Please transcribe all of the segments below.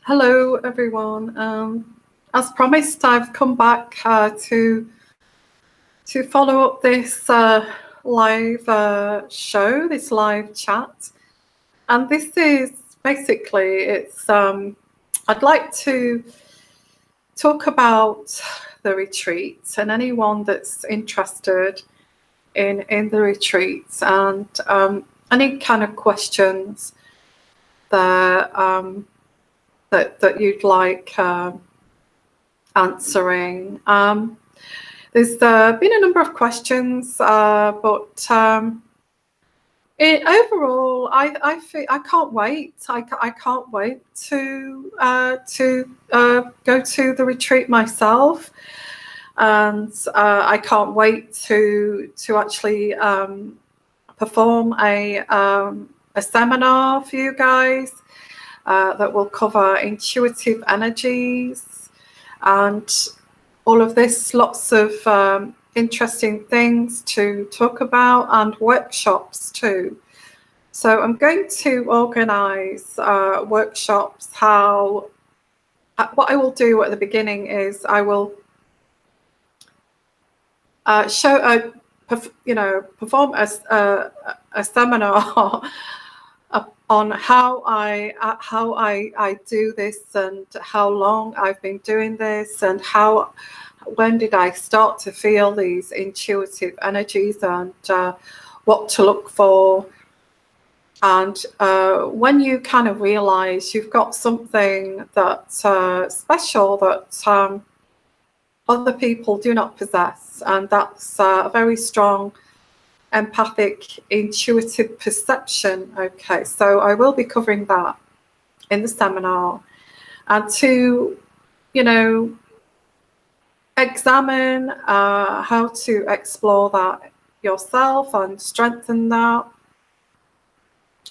Hello, everyone. As promised, I've come back to follow up this live show, this live chat, and this is basically it's. I'd like to talk about the retreat and anyone that's interested in the retreats and any kind of questions that that you'd like answering. There's been a number of questions, but overall, I feel I can't wait. I can't wait to go to the retreat myself, and I can't wait to actually perform a seminar for you guys that will cover intuitive energies and all of this, lots of interesting things to talk about and workshops too. So I'm going to organise workshops. What I will do at the beginning is I will perform a seminar on how I do this and how long I've been doing this and when did I start to feel these intuitive energies and what to look for. And when you kind of realize you've got something that's special that other people do not possess, and that's a very strong empathic, intuitive perception. Okay, so I will be covering that in the seminar, and to, examine how to explore that yourself and strengthen that.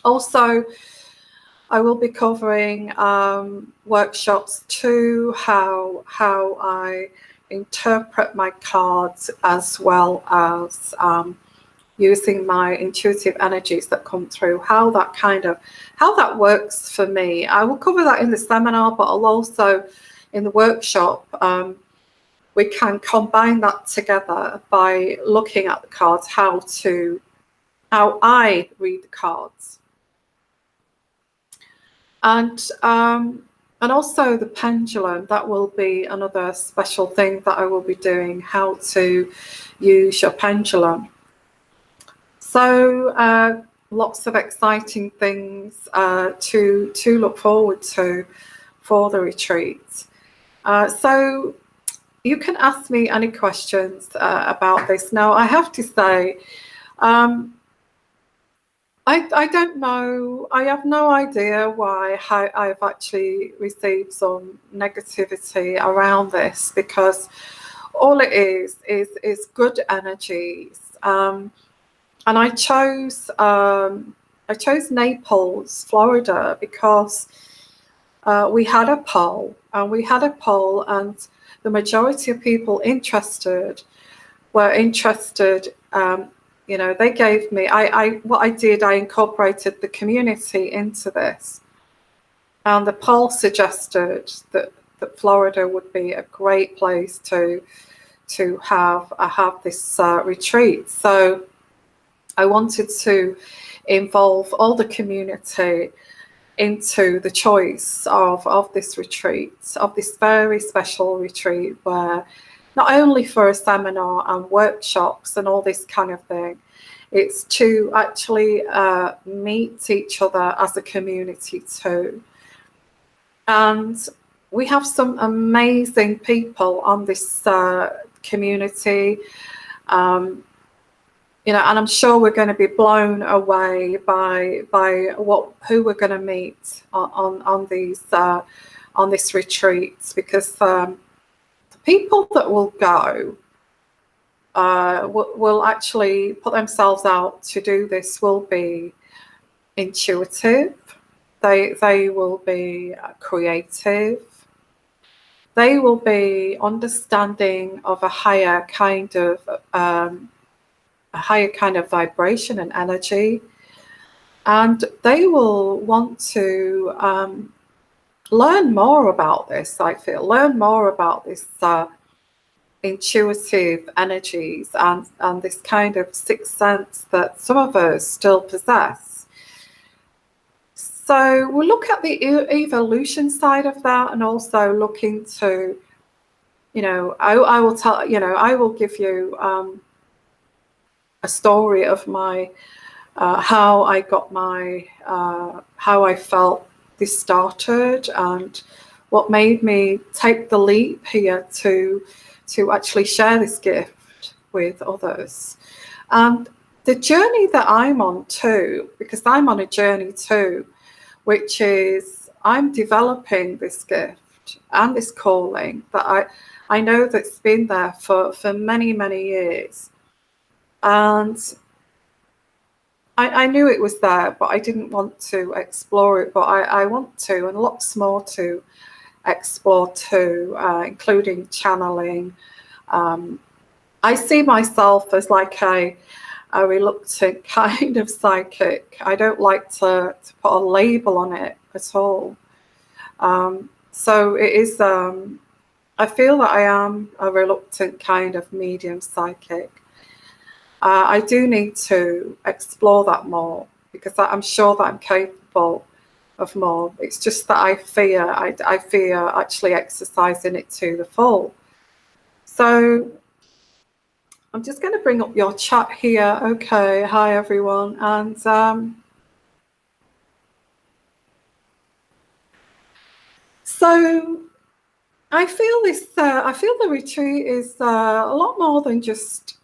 Also, I will be covering workshops too, how I interpret my cards, as well as using my intuitive energies that come through, how that works for me. I will cover that in the seminar, but I'll also, in the workshop, we can combine that together by looking at the cards, how I read the cards. And also the pendulum, that will be another special thing that I will be doing, how to use your pendulum. So lots of exciting things to look forward to for the retreat. So you can ask me any questions about this. Now, I have to say, I don't know. I have no idea why I've actually received some negativity around this, because all it is good energies. And I chose Naples, Florida, because we had a poll, and the majority of people interested were interested. They gave me. What I did, I incorporated the community into this, and the poll suggested that Florida would be a great place to have this retreat. So I wanted to involve all the community into the choice of this retreat, of this very special retreat, where not only for a seminar and workshops and all this kind of thing, it's to actually meet each other as a community too. And we have some amazing people on this community. And I'm sure we're going to be blown away by who we're going to meet on this retreat, because the people that will go will actually put themselves out to do this, will be intuitive. They will be creative. They will be understanding of a higher kind of vibration and energy, and they will want to learn more about this. I feel learn more about this intuitive energies and this kind of sixth sense that some of us still possess. So we'll look at the evolution side of that, and also look into, I will tell, I will give you a story of my how I got my how I felt this started, and what made me take the leap here to actually share this gift with others. And the journey that I'm on too, because I'm on a journey too, which is I'm developing this gift and this calling that I know that's been there for many, many years. And I knew it was there, but I didn't want to explore it. But I want to, and lots more to explore too, including channeling. I see myself as like a reluctant kind of psychic. I don't like to put a label on it at all. So it is, I feel that I am a reluctant kind of medium psychic. I do need to explore that more, because I'm sure that I'm capable of more. It's just that I fear actually exercising it to the full. So I'm just going to bring up your chat here. Okay, hi everyone, and so I feel this. I feel the retreat is a lot more than just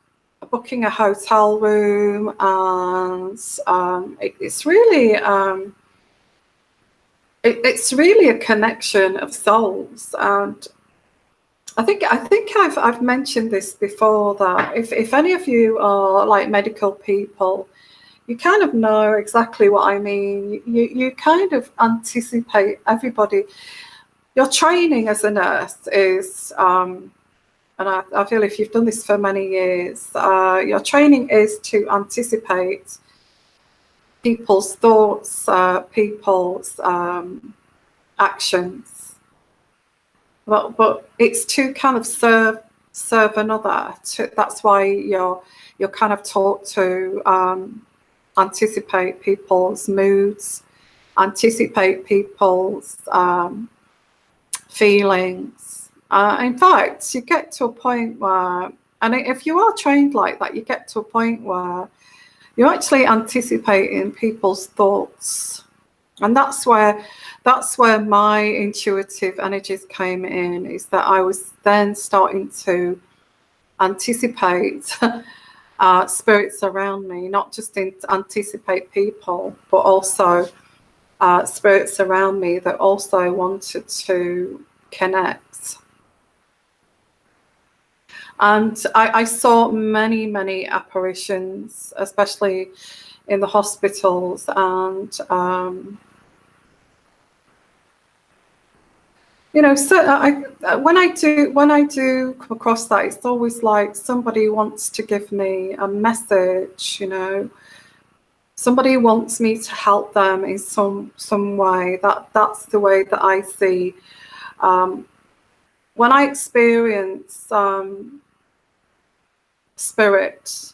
booking a hotel room, and it's really it's really a connection of souls. And I think I've mentioned this before, that if any of you are like medical people, you kind of know exactly what I mean. You kind of anticipate everybody. Your training as a nurse is, and I feel if you've done this for many years, your training is to anticipate people's thoughts, people's actions. But it's to kind of serve another. That's why you're kind of taught to anticipate people's moods, anticipate people's feelings. In fact, you get to a point where, and if you are trained like that, you get to a point where you're actually anticipating people's thoughts. And that's where my intuitive energies came in, is that I was then starting to anticipate spirits around me, not just anticipate people, but also spirits around me that also wanted to connect. And I saw many, many apparitions, especially in the hospitals. And so when I do come across that, it's always like somebody wants to give me a message. Somebody wants me to help them in some way. That's the way that I see. When I experience spirit,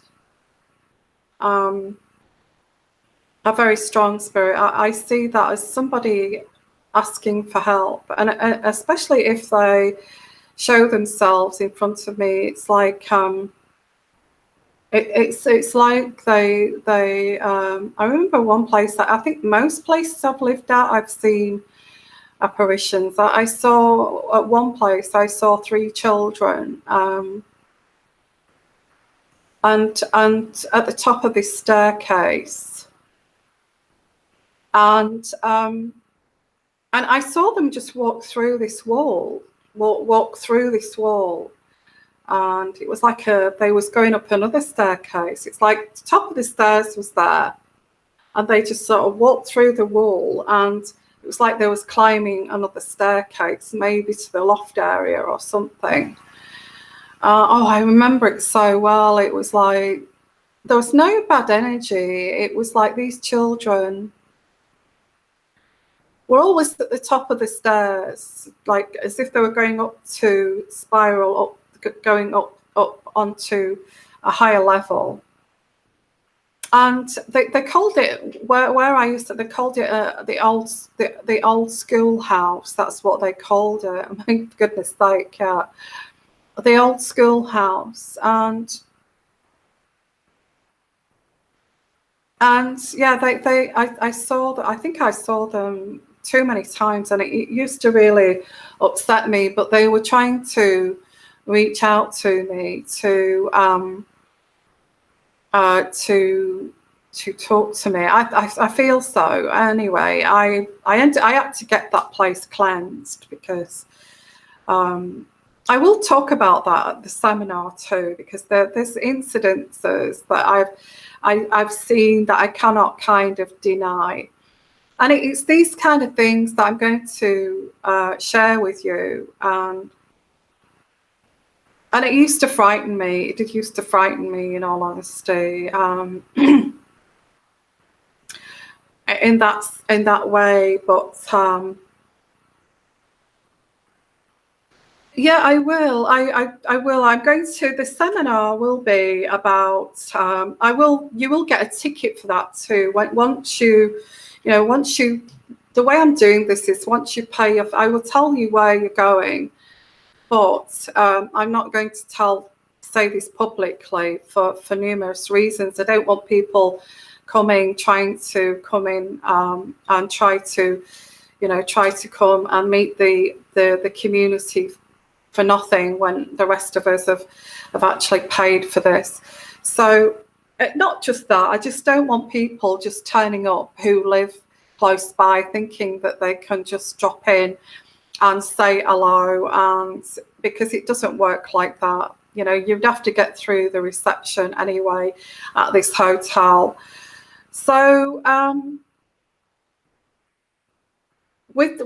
a very strong spirit, I see that as somebody asking for help, and especially if they show themselves in front of me, it's like it's like they I remember one place that I think most places I've lived at, I've seen apparitions. I saw at one place, I saw 3 children, and at the top of this staircase, and I saw them just walk through this wall, and it was like they was going up another staircase. It's like the top of the stairs was there, and they just sort of walked through the wall, and it was like they was climbing another staircase, maybe to the loft area or something. I remember it so well. It was like there was no bad energy. It was like these children were always at the top of the stairs, like as if they were going up to spiral up, going up onto a higher level. And they called it, where I used to, they called it the old schoolhouse. That's what they called it. My goodness sake, yeah. The old schoolhouse. And yeah, I saw that. I think I saw them too many times, and it used to really upset me. But they were trying to reach out to me to talk to me. I feel so. Anyway, I had to get that place cleansed, because I will talk about that at the seminar too, because there's incidences that I've seen that I cannot kind of deny. And it's these kind of things that I'm going to share with you. And it used to frighten me. It did used to frighten me, in all honesty, in that way. But yeah, I will. I will. I'm going to. The seminar will be about. You will get a ticket for that too. Once you, the way I'm doing this is, once you pay off, I will tell you where you're going, but I'm not going to say this publicly for numerous reasons. I don't want people trying to come in and try to come and meet the community for nothing, when the rest of us have actually paid for this. So not just that, I just don't want people just turning up who live close by, thinking that they can just drop in and say hello, and because it doesn't work like that. You'd have to get through the reception anyway at this hotel. So with the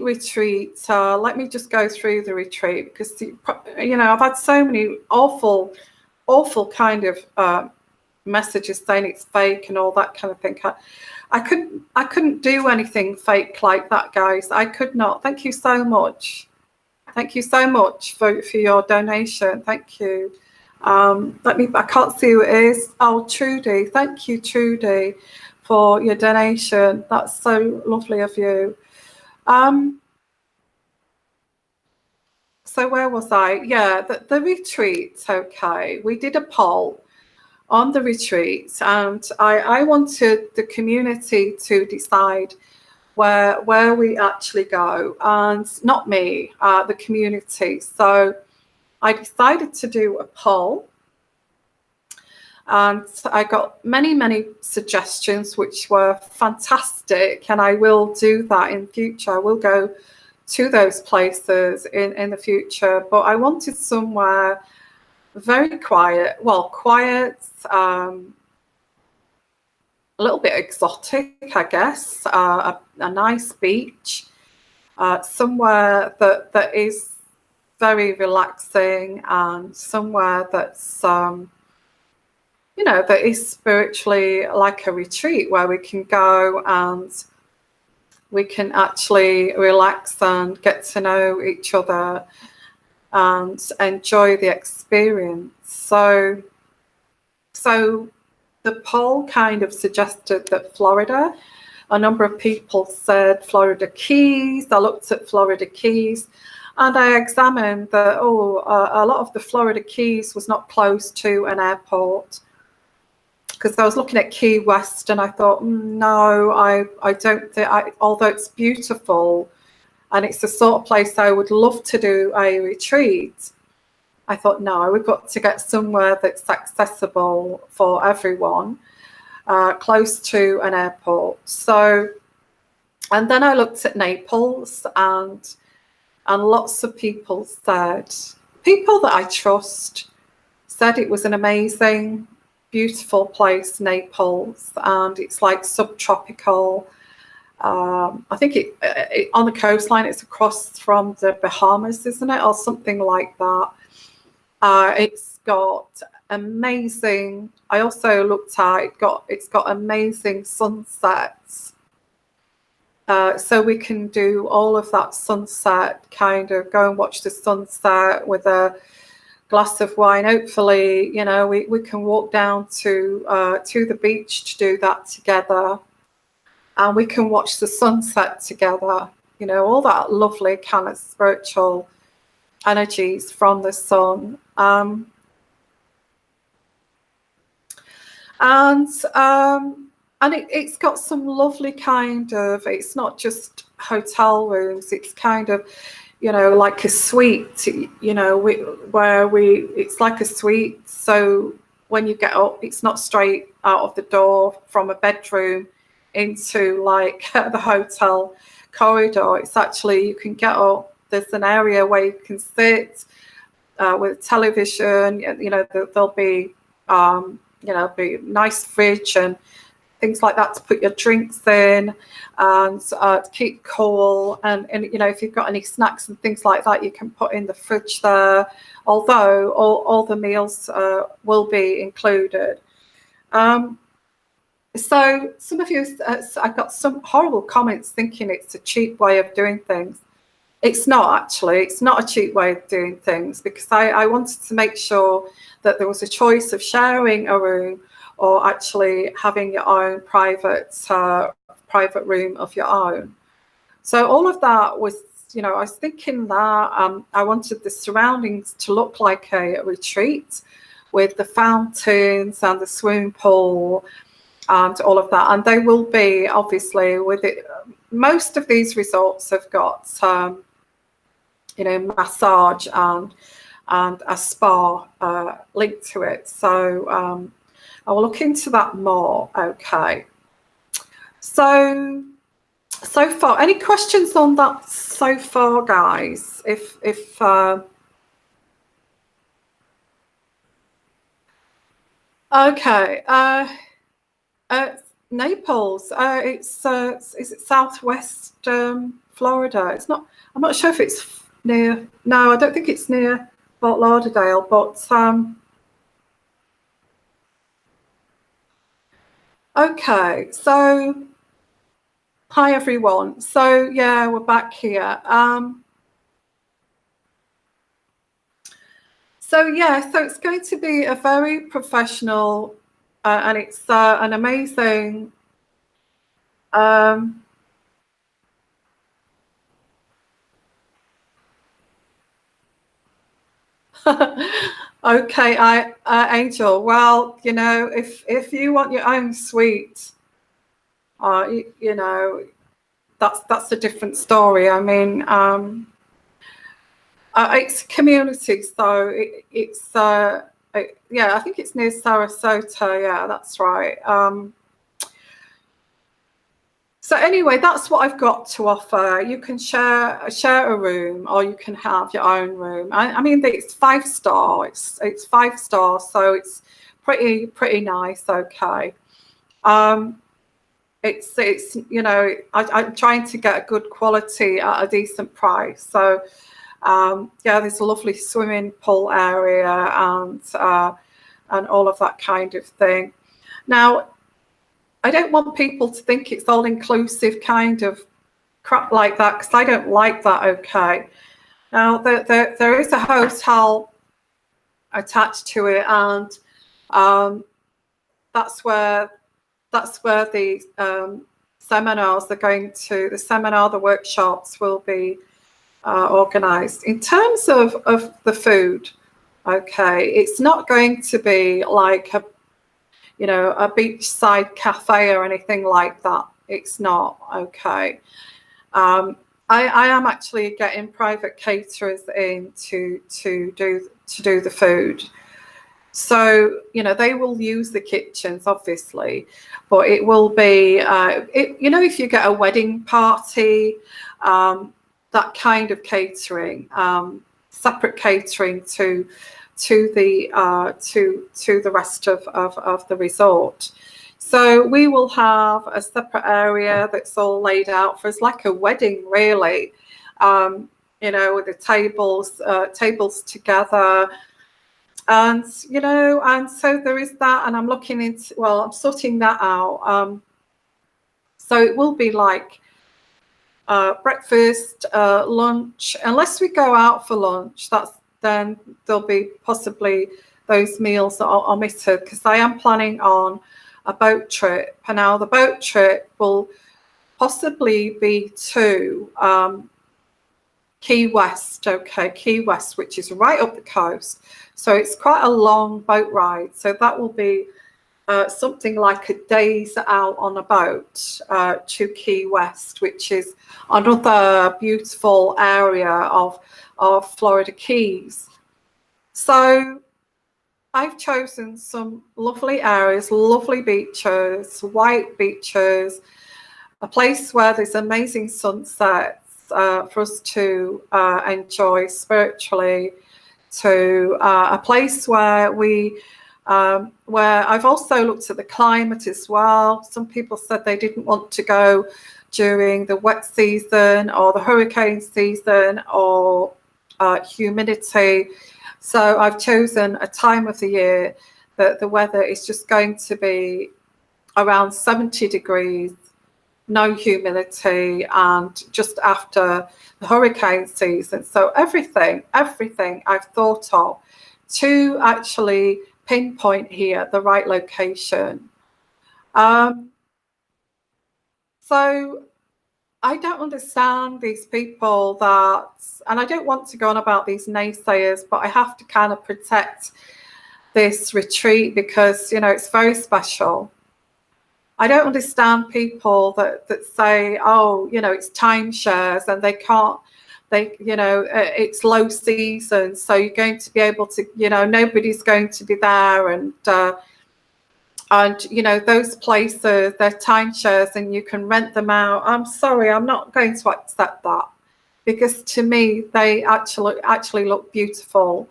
retreat, let me just go through the retreat, because I've had so many awful kind of messages saying it's fake and all that kind of thing. I couldn't do anything fake like that, guys. I could not. Thank you so much. Thank you so much for your donation. Thank you. I can't see who it is. Oh, Trudy. Thank you, Trudy, for your donation. That's so lovely of you. So where was I? Yeah, the retreat. Okay, we did a poll on the retreat, and I wanted the community to decide where we actually go, and not me, the community. So I decided to do a poll, and I got many suggestions, which were fantastic, and I will do that in future. I will go to those places in the future, but I wanted somewhere very quiet, a little bit exotic, I guess, a nice beach, somewhere that is very relaxing, and somewhere that's that is spiritually like a retreat, where we can go and we can actually relax and get to know each other and enjoy the experience. So the poll kind of suggested that Florida. A number of people said Florida Keys. I looked at Florida Keys, and I examined that, a lot of the Florida Keys was not close to an airport, because I was looking at Key West, and I thought, no, I don't think, although it's beautiful and it's the sort of place I would love to do a retreat, I thought, no, we've got to get somewhere that's accessible for everyone, close to an airport. So, and then I looked at Naples, and lots of people that I trust said it was an amazing, beautiful place, Naples, and it's like subtropical. I think it on the coastline, it's across from the Bahamas, isn't it, or something like that. It's got amazing. I also looked at it's got amazing sunsets. So we can do all of that sunset, kind of go and watch the sunset with a glass of wine. Hopefully, you know, we can walk down to the beach to do that together, and we can watch the sunset together. You know, all that lovely kind of spiritual energies from the sun. And it's got some lovely kind of, it's not just hotel rooms, it's kind of, you know, like a suite, you know, it's like a suite. So when you get up, it's not straight out of the door from a bedroom into like the hotel corridor. It's actually, you can get up, there's an area where you can sit with television, you know, there'll be, you know, be a nice fridge and things like that to put your drinks in and to keep cool. And you know, if you've got any snacks and things like that, you can put in the fridge there, although all the meals will be included. So some of you, I got some horrible comments thinking it's a cheap way of doing things. It's not actually, it's not a cheap way of doing things, because I wanted to make sure that there was a choice of sharing a room or actually having your own private room of your own. So all of that was, you know, I was thinking that I wanted the surroundings to look like a retreat with the fountains and the swimming pool and all of that. And they will be, obviously, with it. Most of these resorts have got, you know, massage and a spa linked to it. So I will look into that more. Okay. So far, any questions on that so far, guys? Okay. Naples. Is it Southwest Florida? It's not. I'm not sure if it's near. No, I don't think it's near Fort Lauderdale. But okay. So hi everyone. So yeah, we're back here. So yeah, so it's going to be a very professional, and it's an amazing. Okay, Angel. Well, you know, if you want your own suite, you know, that's a different story. I mean, it's community, so it's yeah, I think it's near Sarasota. Yeah, that's right. So anyway, that's what I've got to offer. You can share a room, or you can have your own room. I mean, it's 5-star. It's 5-star, so it's pretty nice. Okay. It's you know, I'm trying to get a good quality at a decent price. So yeah, there's a lovely swimming pool area and all of that kind of thing. Now, I don't want people to think it's all inclusive kind of crap like that, because I don't like that. Okay. Now there is a hotel attached to it, and that's where the seminars are going to. The workshops will be organized. In terms of the food, okay, it's not going to be like a, you know, a beachside cafe or anything like that. It's not. Okay. I am actually getting private caterers in to do the food. So, you know, they will use the kitchens, obviously, but it will be, you know, if you get a wedding party, that kind of catering, separate catering to the rest of the resort. So we will have a separate area that's all laid out for us, like a wedding, really. You know, with the tables together. And, you know, and so there is that, and I'm looking into, well, I'm sorting that out. So it will be like breakfast, lunch. Unless we go out for lunch, then there'll be possibly those meals that are omitted, because I am planning on a boat trip. And now the boat trip will possibly be to Key West, Key West, which is right up the coast. So it's quite a long boat ride. So that will be something like a day's out on a boat to Key West, which is another beautiful area of Florida Keys. So I've chosen some lovely areas, lovely beaches, white beaches, a place where there's amazing sunsets for us to enjoy spiritually, to a place where where I've also looked at the climate as well. Some people said they didn't want to go during the wet season or the hurricane season or humidity. So I've chosen a time of the year that the weather is just going to be around 70 degrees, no humidity, and just after the hurricane season. So everything I've thought of to actually pinpoint here the right location. So I don't understand these people that, and I don't want to go on about these naysayers, but I have to kind of protect this retreat because, you know, it's very special. I don't understand people that say, oh, you know, it's timeshares and it's low season, so you're going to be able to, you know, nobody's going to be there, and you know, those places, they're timeshares and you can rent them out. I'm sorry, I'm not going to accept that, because to me they actually look beautiful.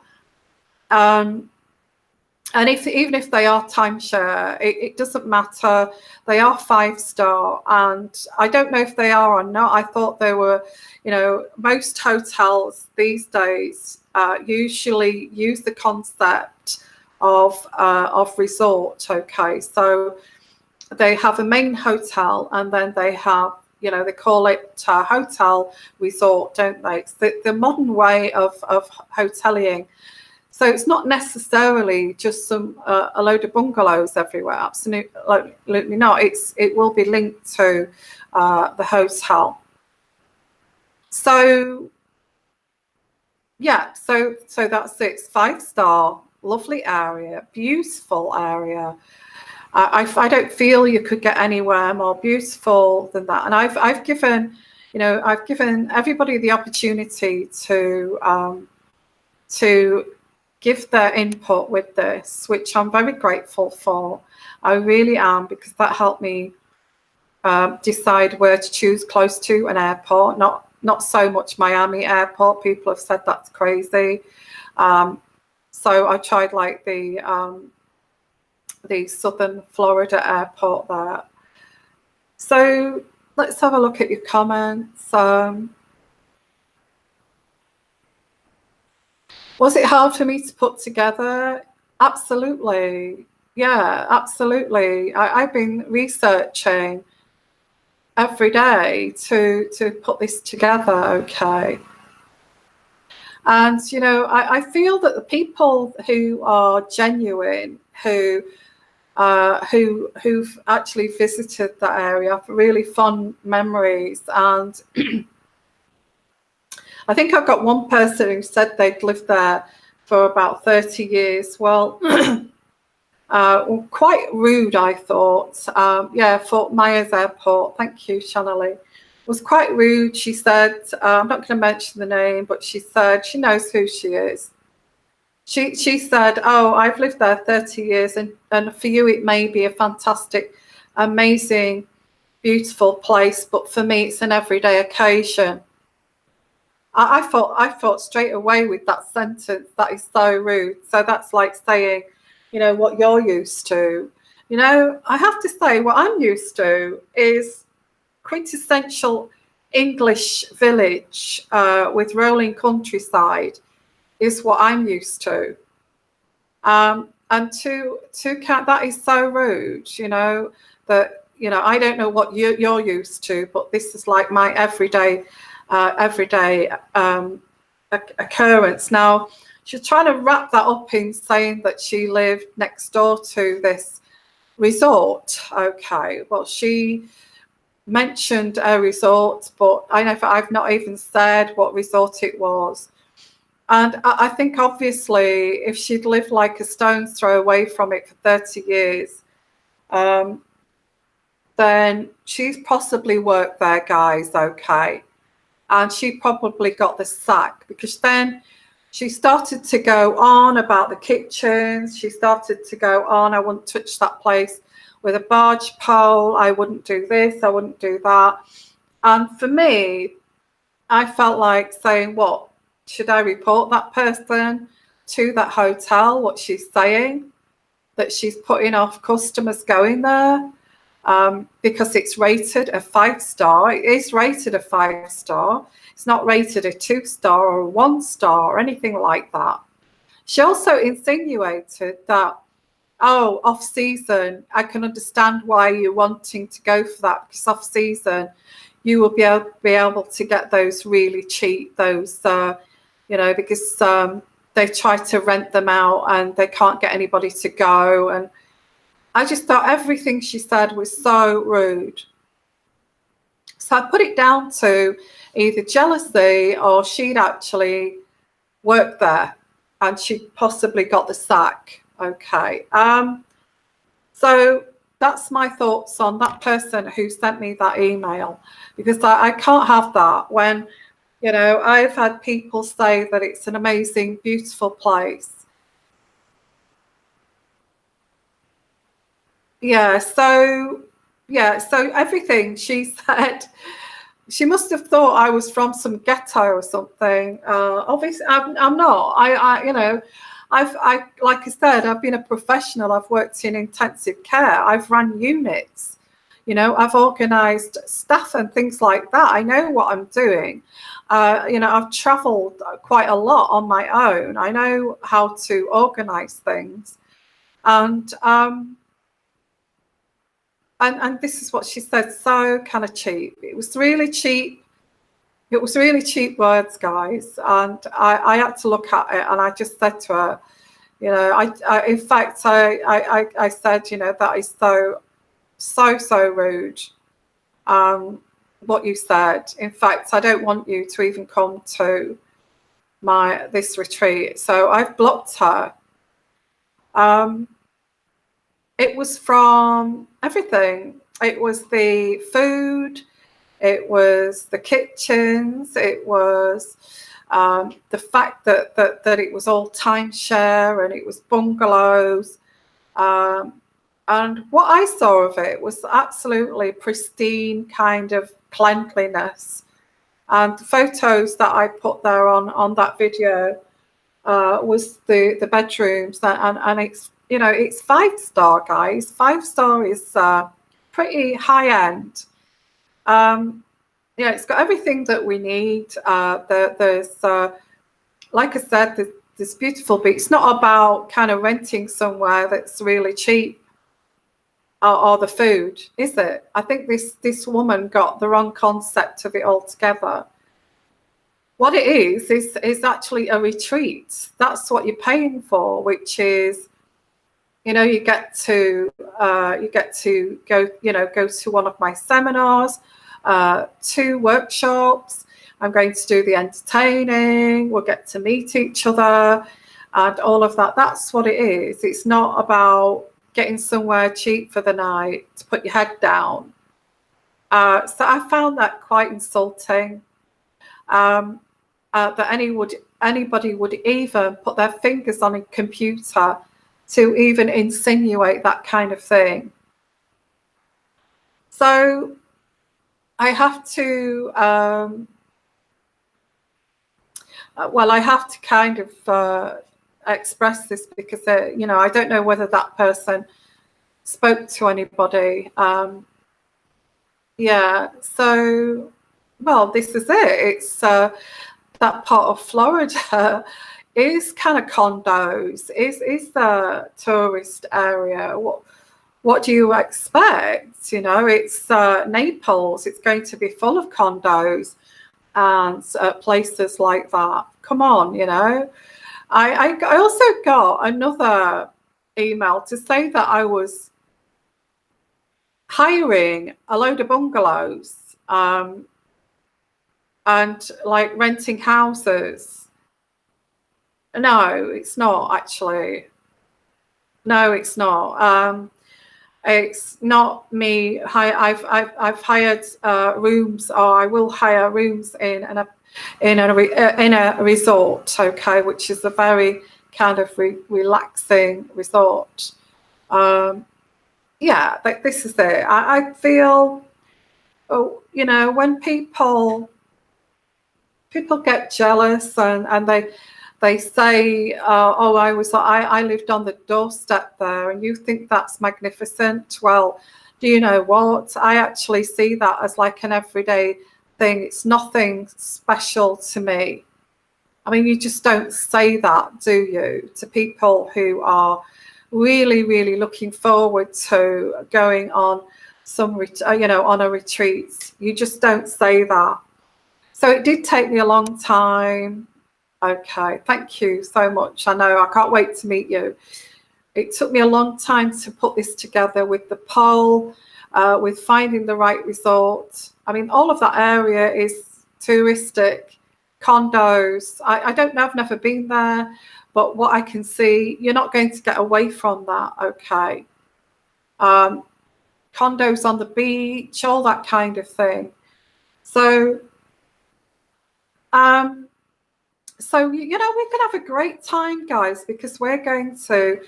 And even if they are timeshare, it doesn't matter. They are 5-star, and I don't know if they are or not. I thought they were, you know, most hotels these days usually use the concept of resort. Okay, so they have a main hotel, and then they have, you know, they call it hotel resort, don't they? It's the modern way of hotelling. So it's not necessarily just a load of bungalows everywhere. Absolutely not. It will be linked to the hotel. So yeah, so that's it. 5-star, lovely area, beautiful area. I don't feel you could get anywhere more beautiful than that. And I've given everybody the opportunity to give their input with this, which I'm very grateful for. I really am, because that helped me decide where to choose close to an airport, not so much Miami airport. People have said that's crazy. So I tried like the Southern Florida airport there. So let's have a look at your comments. Was it hard for me to put together? Absolutely. Yeah, absolutely. I've been researching every day to put this together, okay. And, you know, I feel that the people who are genuine, who've actually visited that area have really fond memories. And I think I've got one person who said they'd lived there for about 30 years. Well, quite rude, I thought. Yeah, Fort Myers Airport. Thank you, Shanali. Was quite rude. She said, I'm not going to mention the name, but she said she knows who she is. She said, oh, I've lived there 30 years, and for you it may be a fantastic, amazing, beautiful place, but for me it's an everyday occasion. I thought straight away with that sentence, that is so rude. So that's like saying, you know, what you're used to. You know, I have to say what I'm used to is quintessential English village with rolling countryside is what I'm used to. And to count, that is so rude, you know, that I don't know what you're used to, but this is like my everyday occurrence. Now, she's trying to wrap that up in saying that she lived next door to this resort. Okay, well, she mentioned a resort, but I've not even said what resort it was. And I think obviously if she'd lived like a stone's throw away from it for 30 years, then she's possibly worked there, guys, okay? And she probably got the sack, because then she started to go on about the kitchens. She started to go on, I wouldn't touch that place with a barge pole. I wouldn't do this. I wouldn't do that. And for me, I felt like saying, what, should I report that person to that hotel, what she's saying, that she's putting off customers going there? Because it's rated a 5-star. It is rated a 5-star. It's not rated a 2-star or a 1-star or anything like that. She also insinuated that, oh, off season, I can understand why you're wanting to go for that, because off season you will be able to get those really cheap, those because they try to rent them out and they can't get anybody to go. And I just thought everything she said was so rude. So I put it down to either jealousy, or she'd actually worked there and she possibly got the sack. Okay. So that's my thoughts on that person who sent me that email, because I can't have that when, I've had people say that it's an amazing, beautiful place. So everything she said, she must have thought I was from some ghetto or something. Obviously, I'm not. I've like I said, I've been a professional. I've worked in intensive care. I've run units. I've organised staff and things like that. I know what I'm doing. I've travelled quite a lot on my own. I know how to organise things, and this is what she said. So kind of cheap. It was really cheap. It was really cheap words, guys. And I had to look at it, and I just said to her, in fact, I said, that is so rude. What you said. In fact, I don't want you to even come to this retreat. So I've blocked her. It was from everything. It was the food. It was the kitchens. It was the fact that it was all timeshare and it was bungalows. And what I saw of it was absolutely pristine kind of cleanliness. And the photos that I put there on that video was the bedrooms, and it's it's 5-star, guys. 5-star is pretty high end. It's got everything that we need. There's like I said, there's beautiful beach. It's not about kind of renting somewhere that's really cheap, or the food, is it? I think this woman got the wrong concept of it altogether. What it is actually a retreat. That's what you're paying for, which is, you get to go, go to one of my seminars, 2 workshops. I'm going to do the entertaining. We'll get to meet each other and all of that. That's what it is. It's not about getting somewhere cheap for the night to put your head down. So I found that quite insulting. That anybody would even put their fingers on a computer to even insinuate that kind of thing. So I have to, I have to kind of express this, because, I don't know whether that person spoke to anybody. So, well, this is it. It's that part of Florida is kind of condos, is the tourist area. what do you expect? You know, it's Naples. It's going to be full of condos and places like that. Come on, you know. I also got another email to say that I was hiring a load of bungalows and like renting houses. No, it's not actually. No, it's not. It's not me. I've hired rooms, or I will hire rooms in a resort. Okay, which is a very kind of relaxing resort. Yeah, this is it. I feel, oh, you know, when people get jealous and they say, oh, I lived on the doorstep there, and you think that's magnificent. Well, do you know what? I actually see that as like an everyday thing. It's nothing special to me. I mean, you just don't say that, do you, to people who are really, really looking forward to going on some, you know, on a retreat. You just don't say that. So it did take me a long time. Okay, thank you so much. I know, I can't wait to meet you. It took me a long time to put this together with the poll, with finding the right resort. I mean, all of that area is touristic, condos. I don't know, I've never been there, but what I can see, you're not going to get away from that, okay? Condos on the beach, all that kind of thing. So, you know, we can have a great time, guys, because we're going to,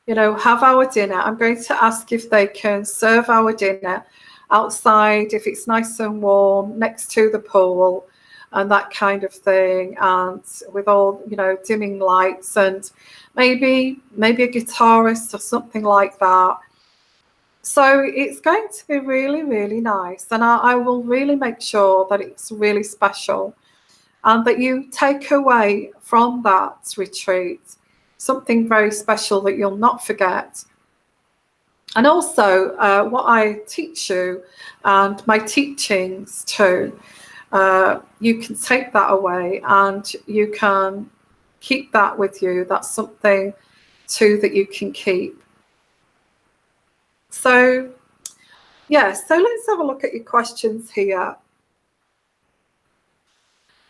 you know, have our dinner. I'm going to ask if they can serve our dinner outside, if it's nice and warm, next to the pool and that kind of thing, and with all, you know, dimming lights, and maybe a guitarist or something like that. So it's going to be really, really nice, and I will really make sure that it's really special, and that you take away from that retreat something very special that you'll not forget. And also what I teach you and my teachings too, you can take that away and you can keep that with you. That's something too that you can keep. So, yeah, so let's have a look at your questions here.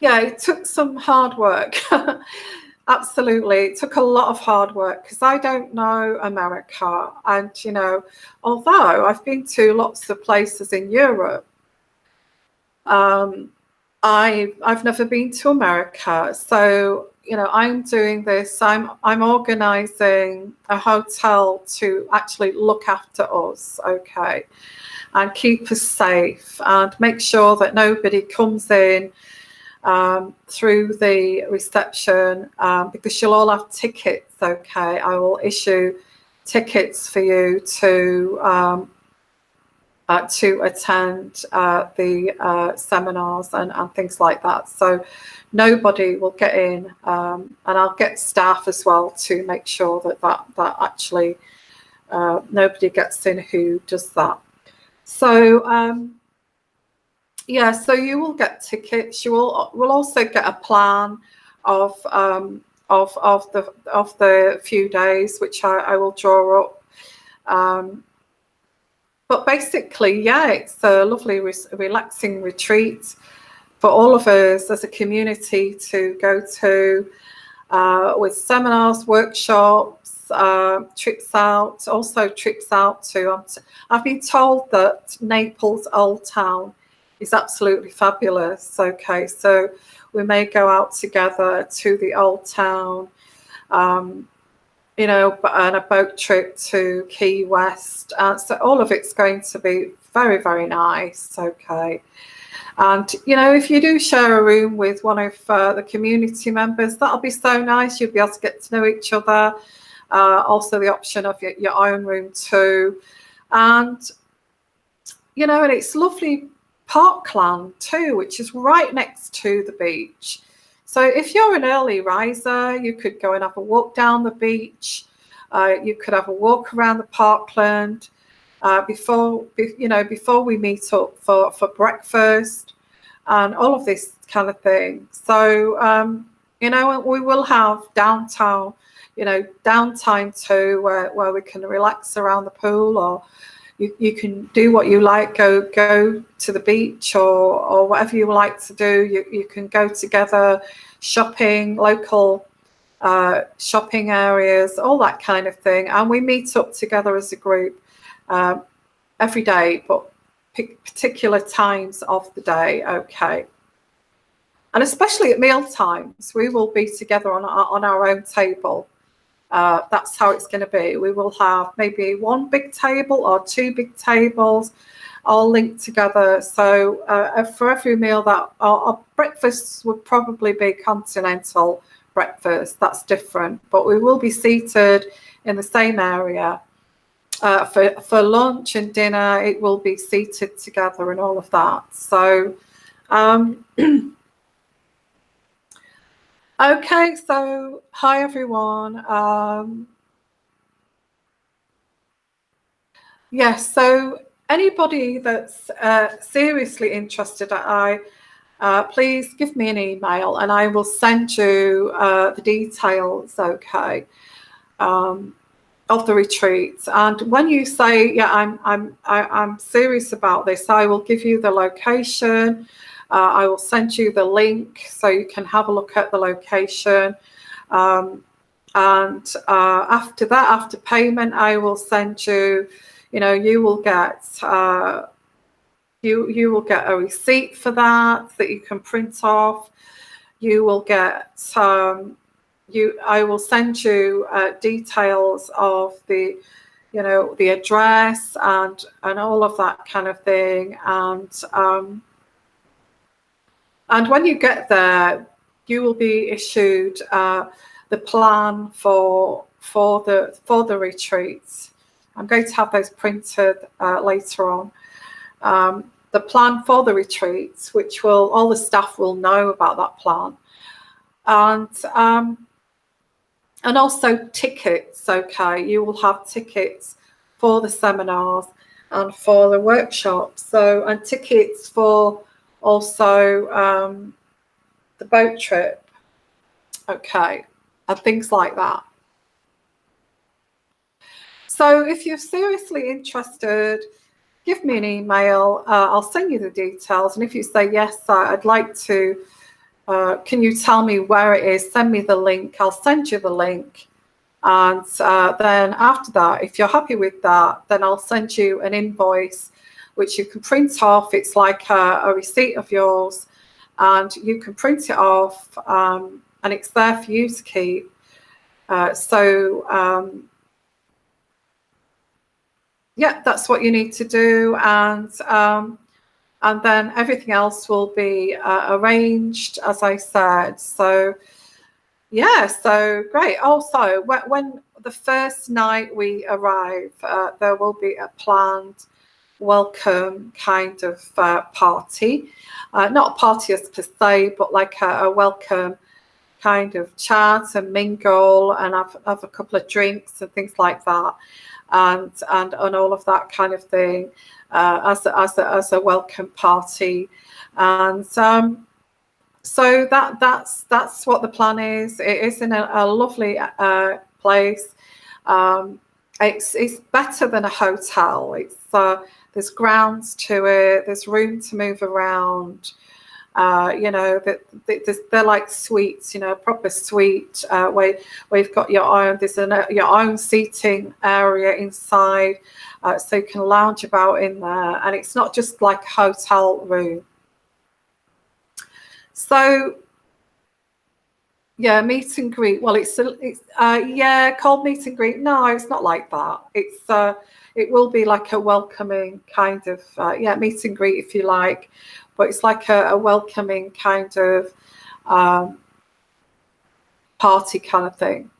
Yeah, it took some hard work. Absolutely. It took a lot of hard work because I don't know America. And, you know, although I've been to lots of places in Europe, I've never been to America. So, you know, I'm doing this. I'm organizing a hotel to actually look after us, okay, and keep us safe and make sure that nobody comes in through the reception, because you'll all have tickets, okay? I will issue tickets for you to attend the seminars and things like that. So nobody will get in, and I'll get staff as well to make sure that actually nobody gets in who does that. So yeah, so you will get tickets. You will also get a plan of the few days, which I will draw up. But basically, yeah, it's a lovely, relaxing retreat for all of us as a community to go to, with seminars, workshops, trips out. Also, trips out to. I've been told that Naples Old Town is absolutely fabulous. Okay, so we may go out together to the Old Town, you know, and a boat trip to Key West. So all of it's going to be very, very nice. Okay, and you know, if you do share a room with one of the community members, that'll be so nice. You'll be able to get to know each other. Also, the option of your own room too, and you know, and it's lovely parkland too, which is right next to the beach. So if you're an early riser, you could go and have a walk down the beach. You could have a walk around the parkland before we meet up for breakfast and all of this kind of thing. So we will have downtime too, where we can relax around the pool, or you can do what you like, go to the beach or whatever you like to do. You can go together shopping, local shopping areas, all that kind of thing. And we meet up together as a group every day, but particular times of the day, okay. And especially at meal times, we will be together on our own table. That's how it's going to be. We will have maybe one big table or two big tables all linked together. So for every meal, that our breakfasts would probably be continental breakfast. That's different, but we will be seated in the same area. For lunch and dinner, it will be seated together and all of that. So okay, so hi everyone. Yes, so anybody that's seriously interested, please give me an email and I will send you the details, okay, of the retreat. And when you say, yeah, I'm serious about this, I will give you the location. I will send you the link so you can have a look at the location. And after that, after payment, I will send you, you will get you will get a receipt for that you can print off. You will get I will send you details of the the address and all of that kind of thing. And when you get there, you will be issued the plan for the retreat. I'm going to have those printed later on. The plan for the retreat, which all the staff will know about that plan, and also tickets. Okay, you will have tickets for the seminars and for the workshops. So, and tickets for also the boat trip, okay, and things like that. So if you're seriously interested, give me an email. I'll send you the details. And if you say, yes, I'd like to, can you tell me where it is? Send me the link. I'll send you the link. And then after that, if you're happy with that, then I'll send you an invoice, which you can print off. It's like a receipt of yours, and you can print it off, and it's there for you to keep. Yeah, that's what you need to do, and then everything else will be arranged, as I said. So yeah, so great. Also, when the first night we arrive, there will be a planned welcome kind of party, not a party as per se, but like a welcome kind of chat and mingle and have a couple of drinks and things like that, and all of that kind of thing, as a welcome party. And so that's what the plan is. It is in a lovely place. It's better than a hotel. It's there's grounds to it. There's room to move around. They're like suites, proper suite where you've got your own. There's your own seating area inside, so you can lounge about in there. And it's not just like a hotel room. So yeah, meet and greet. Well, it's called meet and greet. No, it's not like that. It will be like a welcoming kind of meet and greet, if you like, but it's like a welcoming kind of party kind of thing.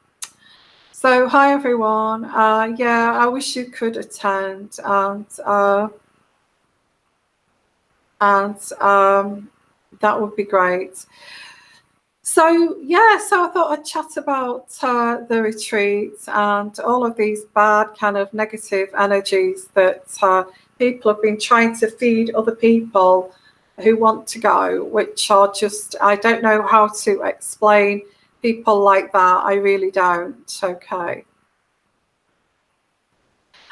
So hi everyone. I wish you could attend, and that would be great. So yeah, so I thought I'd chat about the retreat and all of these bad kind of negative energies that people have been trying to feed other people who want to go, which are just, I don't know how to explain people like that. I really don't. Okay.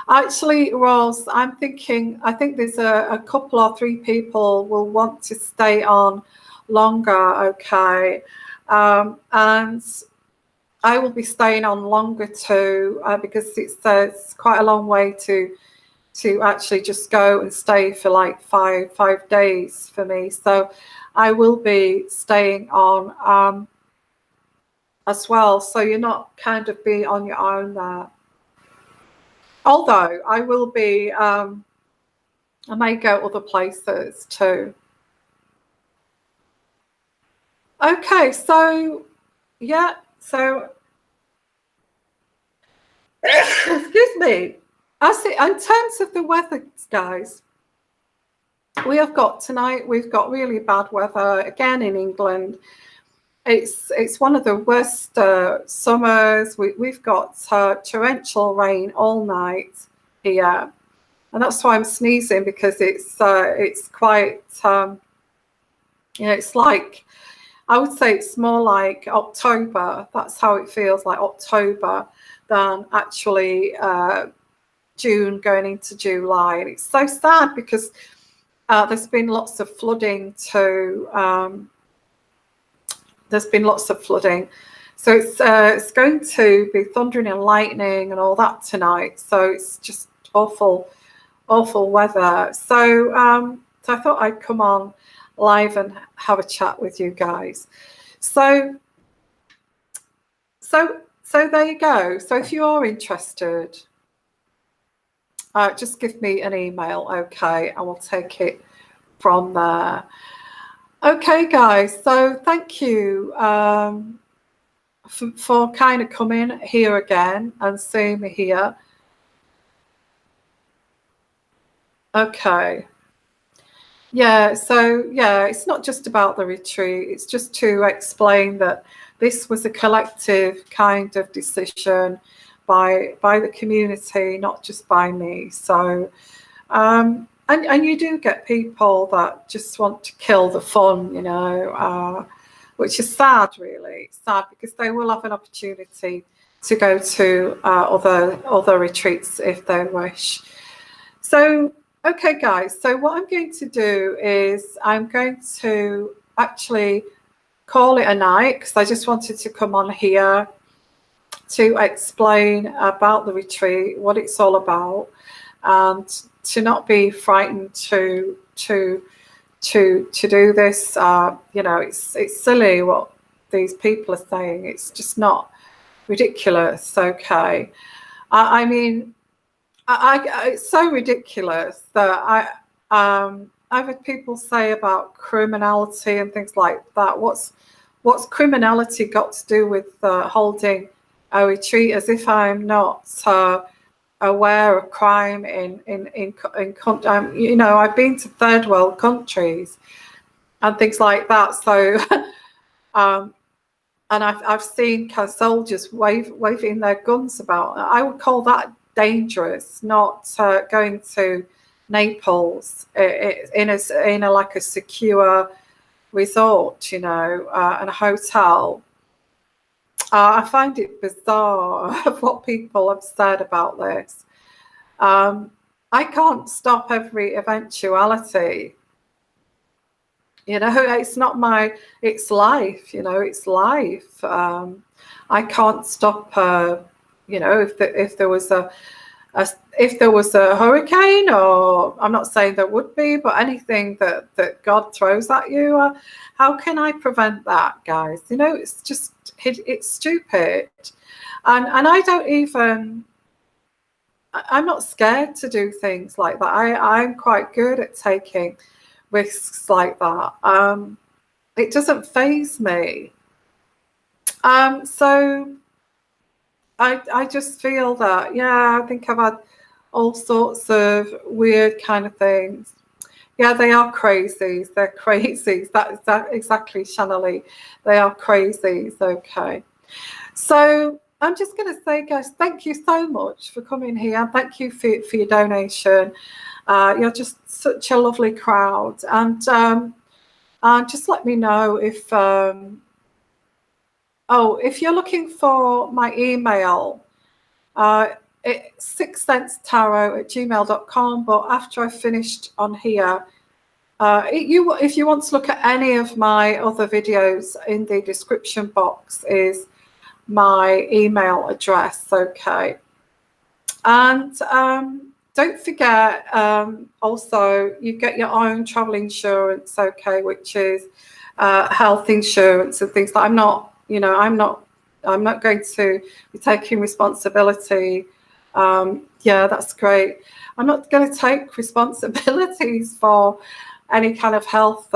Actually, Roz, I'm thinking, I think there's a couple or three people will want to stay on longer, okay? And I will be staying on longer too, because it's quite a long way to actually just go and stay for like five days for me. So I will be staying on as well. So you're not kind of be on your own there. Although I will be, I may go other places too. Okay, so yeah, so excuse me. In terms of the weather, guys, we have got tonight. We've got really bad weather again in England. It's one of the worst summers. We've got torrential rain all night here, and that's why I'm sneezing, because it's quite it's like, I would say it's more like October. That's how it feels, like October, than actually June going into July. And it's so sad because there's been lots of flooding too. There's been lots of flooding. So it's going to be thundering and lightning and all that tonight. So it's just awful weather. So I thought I'd come on live and have a chat with you guys. So there you go. So if you are interested, just give me an email, okay, and we'll take it from there. Okay, guys. So thank you for kind of coming here again and seeing me here. Okay. Yeah, so yeah, it's not just about the retreat. It's just to explain that this was a collective kind of decision by the community, not just by me. So and you do get people that just want to kill the fun, you know, which is sad, really. It's sad because they will have an opportunity to go to other retreats if they wish. So okay, guys, so what I'm going to do is I'm going to actually call it a night, because I just wanted to come on here to explain about the retreat, what it's all about, and to not be frightened to do this. You know, it's silly what these people are saying. It's just not ridiculous. Okay, I mean, it's so ridiculous that I've had people say about criminality and things like that. What's criminality got to do with holding a retreat? As if I'm not aware of crime in you know, I've been to third world countries and things like that. So and I've seen kind of soldiers waving their guns about. I would call that dangerous, not going to Naples in a like a secure resort, you know, and a hotel. I find it bizarre of what people have said about this. I can't stop every eventuality. You know, it's not it's life, you know, it's life. I can't stop, you know, if there was a hurricane, or I'm not saying there would be, but anything that God throws at you, how can I prevent that, guys? You know, it's just, it's stupid. And I don't even, I'm not scared to do things like that. I'm quite good at taking risks like that. It doesn't faze me. So I just feel that, yeah, I think I've had all sorts of weird kind of things. Yeah, they are crazies. They're crazies. That exactly, Shanalee. They are crazies. Okay. So I'm just going to say, guys, thank you so much for coming here. Thank you for your donation. You're just such a lovely crowd. And just let me know if, if you're looking for my email, it's sixthsensetarot@gmail.com. But after I've finished on here, if you want to look at any of my other videos, in the description box is my email address. Okay. And don't forget, also, you get your own travel insurance, okay, which is health insurance and things. That I'm not going to be taking responsibility. Yeah, that's great. I'm not going to take responsibilities for any kind of health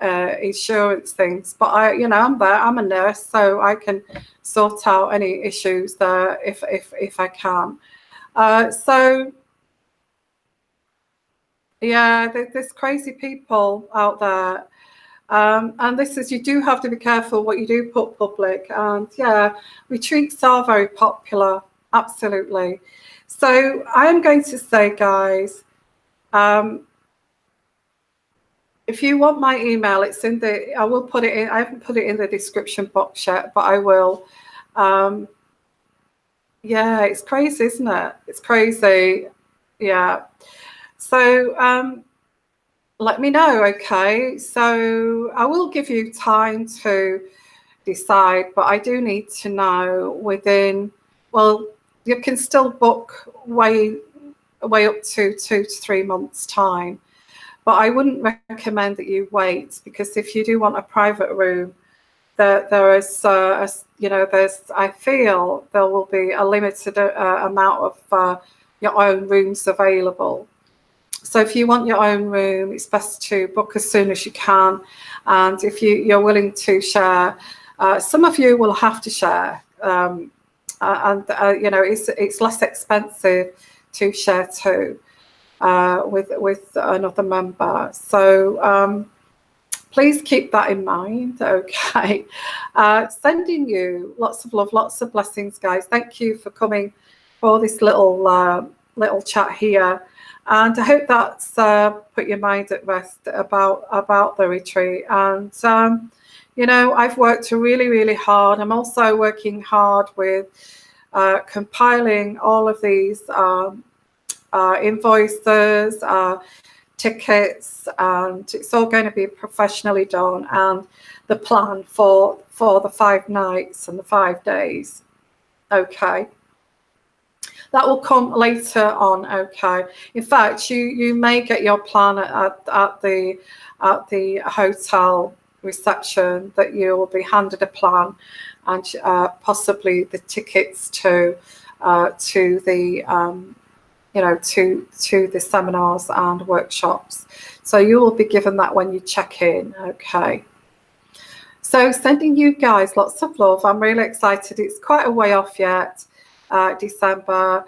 insurance things, but I'm a nurse, so I can sort out any issues there if I can. So yeah, there's crazy people out there. And you do have to be careful what you do put public. And yeah, retreats are very popular, absolutely. So I'm going to say, guys, if you want my email, it's in I will put it in. I haven't put it in the description box yet, but I will. Yeah, it's crazy, isn't it? It's crazy. Yeah. So let me know, okay? So I will give you time to decide, but I do need to know within, well, you can still book way up to 2 to 3 months' time. But I wouldn't recommend that you wait, because if you do want a private room, there is, I feel there will be a limited amount of your own rooms available. So if you want your own room, it's best to book as soon as you can. And if you're willing to share, some of you will have to share, it's less expensive to share too. With another member. So please keep that in mind, okay? Sending you lots of love, lots of blessings, guys. Thank you for coming for this little chat here. And I hope that's put your mind at rest about the retreat. And, I've worked really, really hard. I'm also working hard with compiling all of these invoices, tickets, and it's all going to be professionally done, and the plan for the 5 nights and the 5 days. Okay, that will come later on. Okay, in fact, you may get your plan at the hotel reception, that you will be handed a plan and possibly the tickets to the to the seminars and workshops. So you will be given that when you check in. Okay. So sending you guys lots of love. I'm really excited. It's quite a way off yet, December.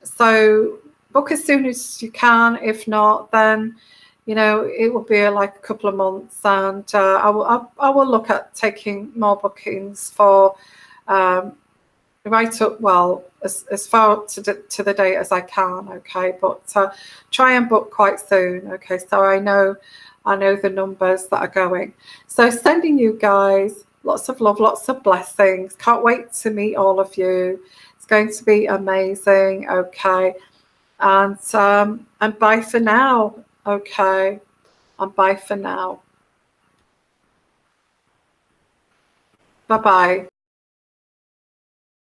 So book as soon as you can. If not, then it will be like a couple of months, and I will look at taking more bookings for right up, well, as far up to the date as I can. Okay, but try and book quite soon. Okay, so I know the numbers that are going. So sending you guys lots of love, lots of blessings. Can't wait to meet all of you. It's going to be amazing. Okay, and bye for now. Okay, and bye for now. Bye bye.